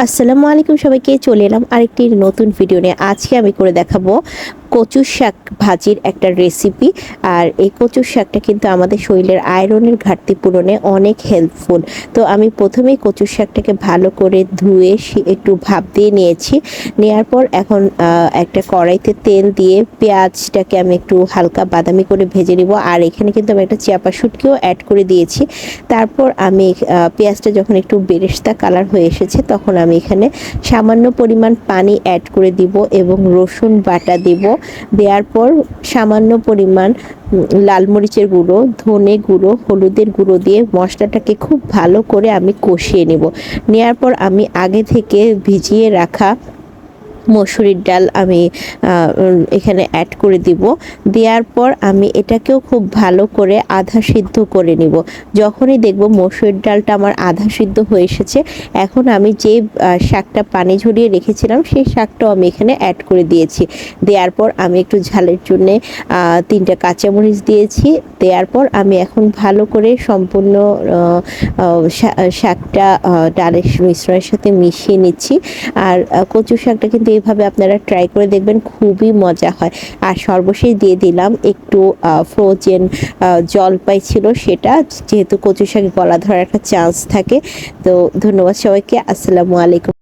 আসসালামু আলাইকুম সবাইকে, চলে এলাম আরেকটি নতুন ভিডিও নিয়ে। আজকে আমি করে দেখাবো কচুর শাক ভাজির একটা রেসিপি। আর এই কচুর শাকটা কিন্তু আমাদের শরীরের আয়রনের ঘাটতি পূরণে অনেক হেল্পফুল। তো আমি প্রথমেই কচুর শাকটাকে ভালো করে ধুয়ে একটু ভাপ দিয়ে নিয়েছি। নেওয়ার পর এখন একটা কড়াইতে তেল দিয়ে পেঁয়াজটাকে আমি একটু হালকা বাদামি করে ভেজে নিব। আর এখানে কিন্তু আমি একটা চাপা শুটকিও অ্যাড করে দিয়েছি। তারপর আমি পেঁয়াজটা যখন একটু বেরেস্তা কালার হয়ে এসেছে তখন আমি এখানে সামান্য পরিমাণ পানি অ্যাড করে দিব এবং রসুন বাটা দিব। দেওয়ার পর সামান্য পরিমাণ লাল মরিচের গুঁড়ো, ধনে গুঁড়ো, হলুদের গুঁড়ো দিয়ে মশলাটাকে খুব ভালো করে আমি কষিয়ে নেব। নেওয়ার পর আমি আগে থেকে ভিজিয়ে রাখা মসুরির ডাল আমি এখানে অ্যাড করে দিব। দেওয়ার পর আমি এটাকেও খুব ভালো করে আধা সিদ্ধ করে নিব। যখনই দেখব মসুরির ডালটা আমার আধা সিদ্ধ হয়ে এসেছে, এখন আমি যে শাকটা পানি ঝরিয়ে রেখেছিলাম সেই শাকটাও আমি এখানে অ্যাড করে দিয়েছি। দেওয়ার পর আমি একটু ঝালের জন্যে 3টা কাঁচামরিচ দিয়েছি। দেওয়ার পর আমি এখন ভালো করে সম্পূর্ণ শাকটা ডালের মিশ্রণের সাথে মিশিয়ে নিচ্ছি। আর কচু শাকটা কিন্তু এইভাবে আপনারা ট্রাই করে দেখবেন, খুবই মজা হয়। আর সর্বশেষ দিয়ে দিলাম একটু ফ্রোজেন জলপাই ছিল, সেটা যেহেতু কচু শাকে গলা ধরার একটা চান্স থাকে। তো ধন্যবাদ সবাইকে, আসসালামু আলাইকুম।